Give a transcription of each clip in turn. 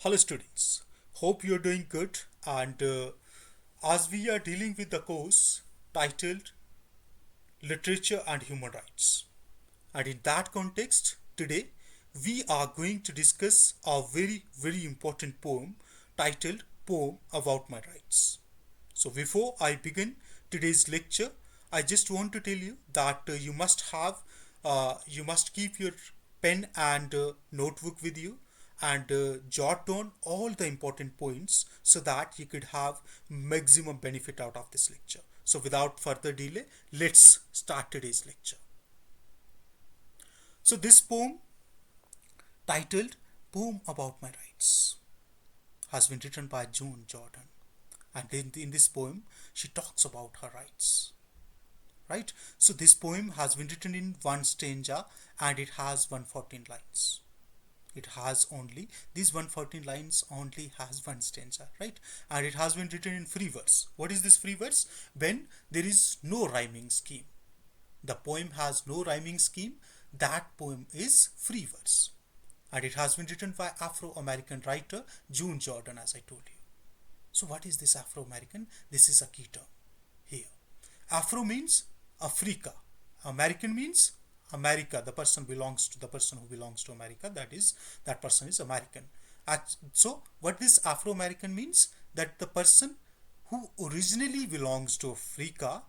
Hello students, hope you're doing good and as we are dealing with the course titled Literature and Human Rights, and in that context today we are going to discuss a very important poem titled Poem About My Rights. So before I begin today's lecture, I just want to tell you that you must keep your pen and notebook with you and jot down all the important points so that you could have maximum benefit out of this lecture. So without further delay, let's start today's lecture. So this poem titled Poem About My Rights has been written by June Jordan, and in this poem she talks about her rights, right? So this poem has been written in one stanza and it has 114 lines. It has only these 114 lines only has one stanza, right? And it has been written in free verse. What is this free verse? When there is no rhyming scheme, the poem has no rhyming scheme, that poem is free verse, and it has been written by Afro-American writer June Jordan, as I told you. So what is this Afro-American? This is a key term here. Afro means Africa. American means America. The person who belongs to America. That person is American. So what this Afro-American means? That the person who originally belongs to Africa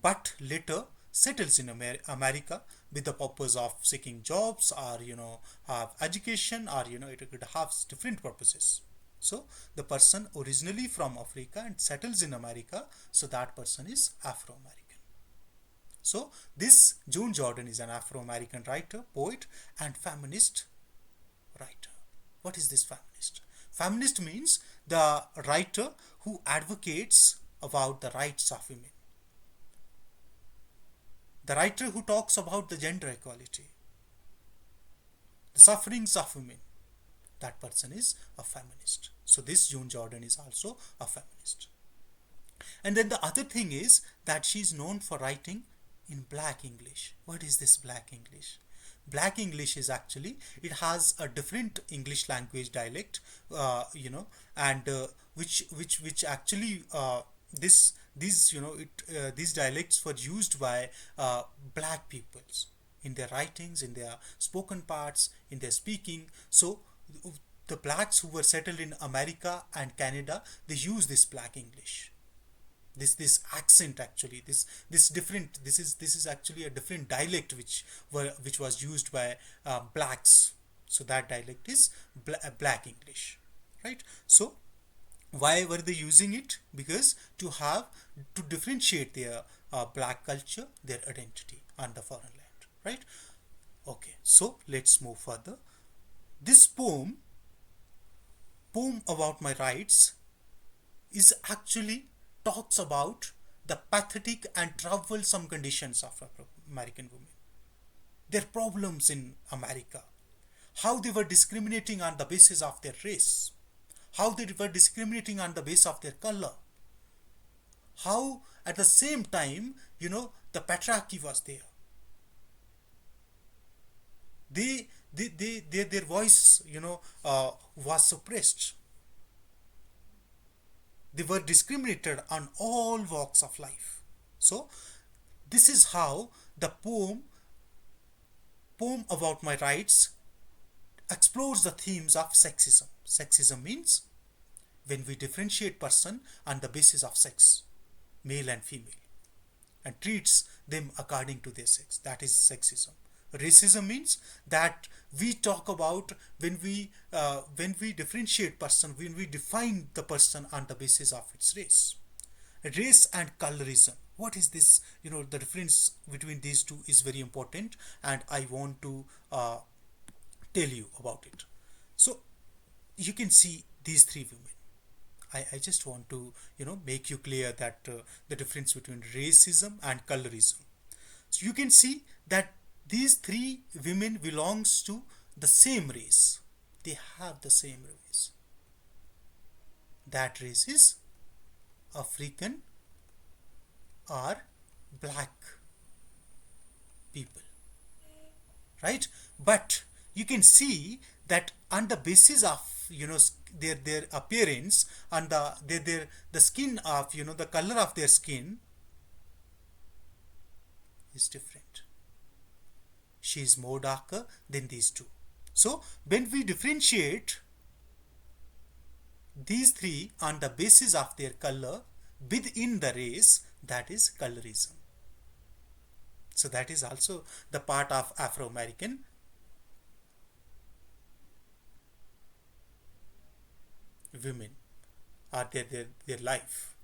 but later settles in America with the purpose of seeking jobs or have education, or it could have different purposes. So the person originally from Africa and settles in America, so that person is Afro-American. So this June Jordan is an Afro-American writer, poet and feminist writer. What is this feminist? Feminist means the writer who advocates about the rights of women. The writer who talks about the gender equality, the sufferings of women, that person is a feminist. So this June Jordan is also a feminist. And then the other thing is that she's known for writing in Black English. What is this Black English? Black English is actually, it has a different English language dialect, and which actually this these these dialects were used by black peoples in their writings, in their spoken parts, in their speaking. So the blacks who were settled in America and Canada, they use this Black English, this accent. Actually this is actually a different dialect which was used by blacks. So that dialect is Black English, right? So why were they using it? Because to differentiate their black culture, their identity on the foreign land, right? Okay, so let's move further. This poem about my rights is actually talks about the pathetic and troublesome conditions of American women, their problems in America, how they were discriminating on the basis of their race, how they were discriminating on the basis of their color, how at the same time the patriarchy was there. Their voice was suppressed. They were discriminated on all walks of life. So this is how the poem about my rights explores the themes of sexism. Sexism means when we differentiate person on the basis of sex, male and female, and treats them according to their sex. That is sexism. Racism means that we talk about when we differentiate person, when we define the person on the basis of its race. Race and colorism. What is this? The difference between these two is very important, and I want to tell you about it. So you can see these three women. I just want to make you clear that the difference between racism and colorism. So you can see that these three women belongs to the same race. They have the same race. That race is African or black people, right? But you can see that on the basis of their appearance and the skin of, the color of their skin is different. She is more darker than these two. So when we differentiate these three on the basis of their color within the race, that is colorism. So that is also the part of Afro-American women or their life,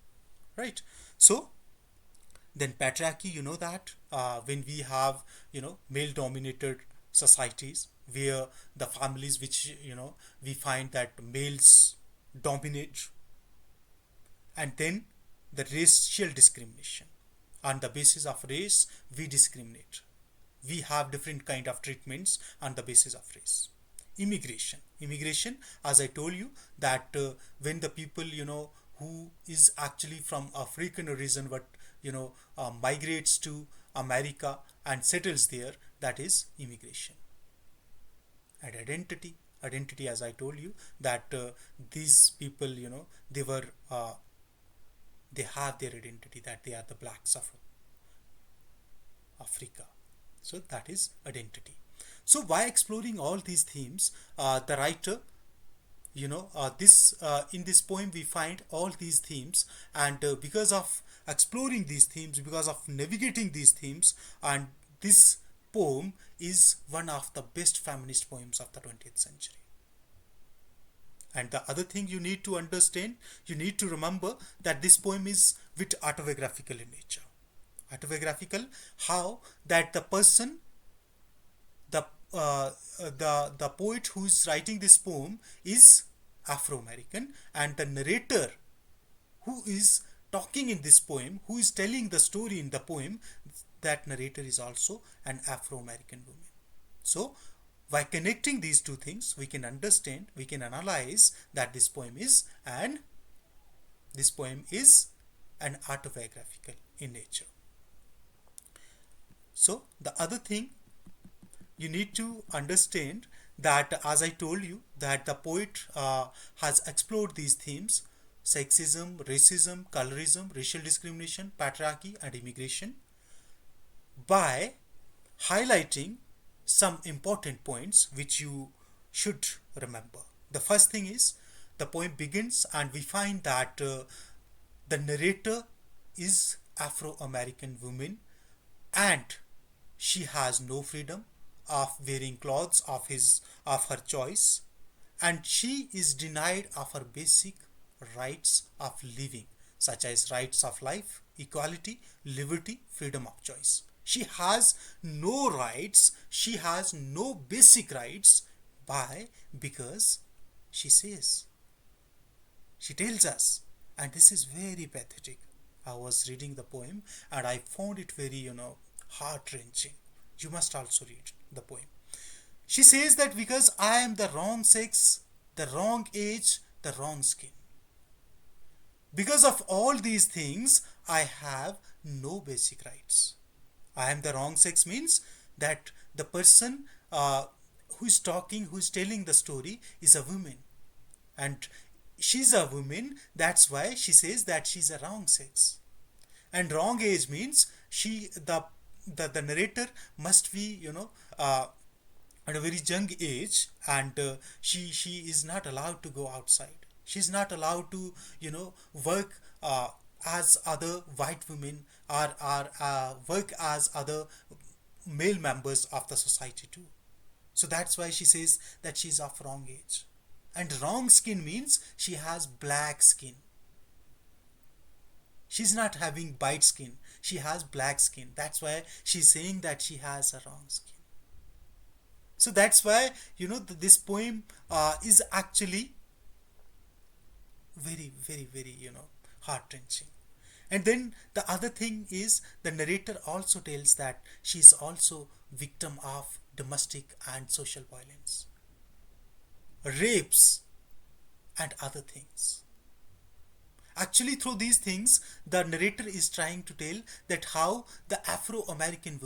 right? So then patriarchy, that when we have, male dominated societies where the families which, we find that males dominate, and then the racial discrimination. On the basis of race, we discriminate. We have different kind of treatments on the basis of race. Immigration, as I told you, that when the people, who is actually from African origin but, migrates to America and settles there, that is immigration. And identity, as I told you, that these people, they were they have their identity, that they are the blacks of Africa. So that is identity. So by exploring all these themes, the writer, this in this poem we find all these themes, and because of exploring these themes, because of navigating these themes, and this poem is one of the best feminist poems of the 20th century. And the other thing you need to understand, you need to remember that this poem is with autobiographical in nature. Autobiographical, how that the person, the the poet who is writing this poem is Afro-American, and the narrator who is talking in this poem, who is telling the story in the poem, that narrator is also an Afro-American woman. So by connecting these two things, we can understand, we can analyze that this poem is an autobiographical in nature. So the other thing you need to understand, that as I told you, that the poet has explored these themes: sexism, racism, colorism, racial discrimination, patriarchy, and immigration, by highlighting some important points which you should remember. The first thing is, the poem begins and we find that the narrator is Afro-American woman, and she has no freedom of wearing clothes of her choice, and she is denied of her basic rights of living, such as rights of life, equality, liberty, freedom of choice. She has no rights, she has no basic rights. Why? Because she says, she tells us, and this is very pathetic. I was reading the poem and I found it very, heart-wrenching. You must also read the poem. She says that because I am the wrong sex, the wrong age, the wrong skin. Because of all these things, I have no basic rights. I am the wrong sex means that the person who is talking, who is telling the story, is a woman. And she's a woman, that's why she says that she's a wrong sex. And wrong age means the narrator must be, at a very young age, and she is not allowed to go outside. She's not allowed to, work as other white women, or work as other male members of the society too. So that's why she says that she's of wrong age. And wrong skin means she has black skin. She's not having white skin, she has black skin. That's why she's saying that she has a wrong skin. So that's why, this poem is actually very, very, very, heart-wrenching. And then the other thing is, the narrator also tells that she's also victim of domestic and social violence, rapes, and other things. Actually, through these things, the narrator is trying to tell that how the Afro-American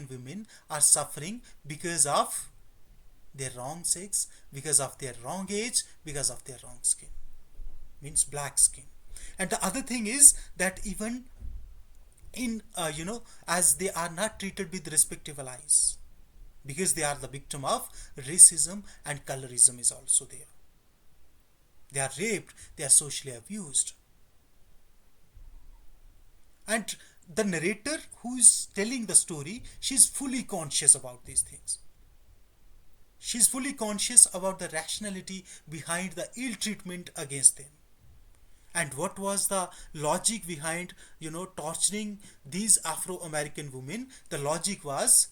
women are suffering because of their wrong sex, because of their wrong age, because of their wrong skin, means black skin. And the other thing is that even in as they are not treated with respectable eyes, because they are the victim of racism, and colorism is also there. They are raped, they are socially abused. And the narrator who is telling the story, she's fully conscious about these things. She's fully conscious about the rationality behind the ill treatment against them. And what was the logic behind, torturing these Afro-American women? The logic was,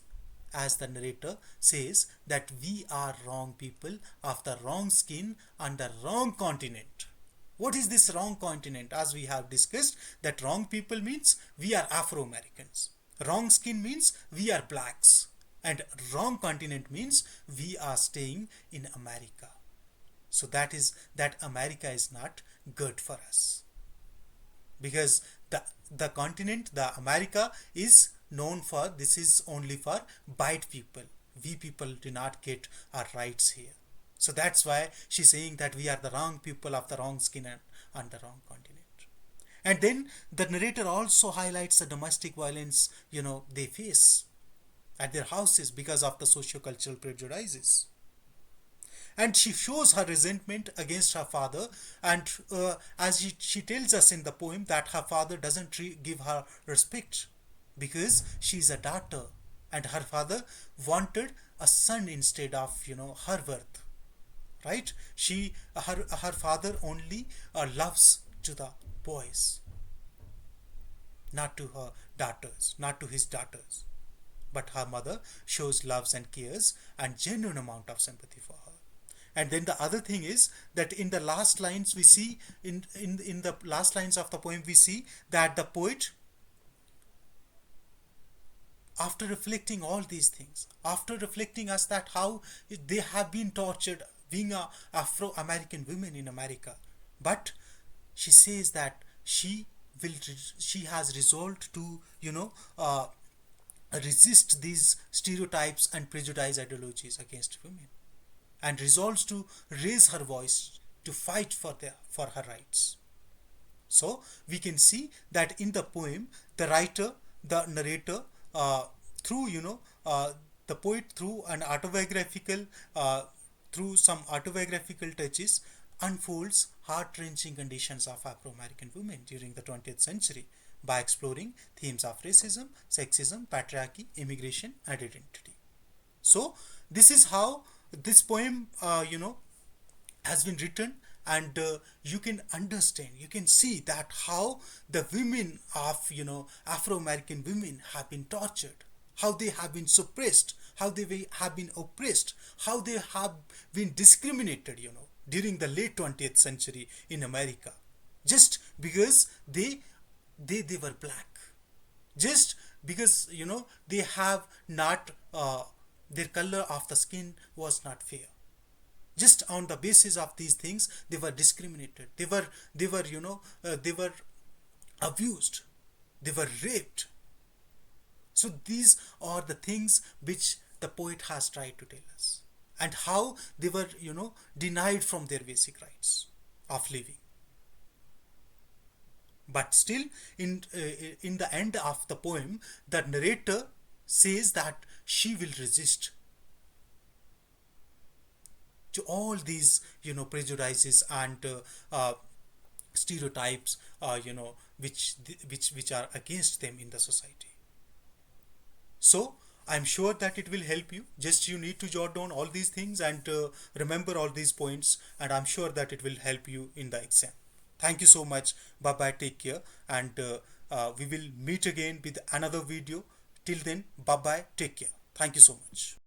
as the narrator says, that we are wrong people of the wrong skin on the wrong continent. What is this wrong continent? As we have discussed, that wrong people means we are Afro-Americans. Wrong skin means we are blacks. And wrong continent means we are staying in America. So that America is not good for us, because the continent, the America, is known for, this is only for white people. We people do not get our rights here. So that's why she's saying that we are the wrong people of the wrong skin and on the wrong continent. And then the narrator also highlights the domestic violence they face at their houses because of the socio-cultural prejudices. And she shows her resentment against her father, and as she tells us in the poem, that her father doesn't give her respect because she's a daughter, and her father wanted a son instead of her birth, right? Her father only loves to the boys, not to her daughters, not to his daughters. But her mother shows loves and cares and genuine amount of sympathy for her. And then the other thing is that in the last lines we see, in the last lines of the poem, we see that the poet, after reflecting all these things, after reflecting us that how they have been tortured being Afro-American women in America, but she says that she has resolved to resist these stereotypes and prejudice ideologies against women, and resolves to raise her voice to fight for her rights. So we can see that in the poem, the writer, the narrator, through the poet, through some autobiographical touches, unfolds heart-wrenching conditions of Afro-American women during the 20th century by exploring themes of racism, sexism, patriarchy, immigration, and identity. So this is how this poem has been written, and you can understand, you can see that how the women of Afro-American women have been tortured, how they have been suppressed, how they have been oppressed, how they have been discriminated during the late 20th century in America, just because they were black, just because they have not their color of the skin was not fair. Just on the basis of these things, they were discriminated, they were abused, they were raped. So these are the things which the poet has tried to tell us, and how they were denied from their basic rights of living. But still, in the end of the poem, the narrator says that she will resist to all these prejudices and stereotypes which are against them in the society. So I'm sure that it will help you. Just you need to jot down all these things and remember all these points, and I'm sure that it will help you in the exam. Thank you so much. Bye bye, take care, and we will meet again with another video. Till then, bye bye, take care. Thank you so much.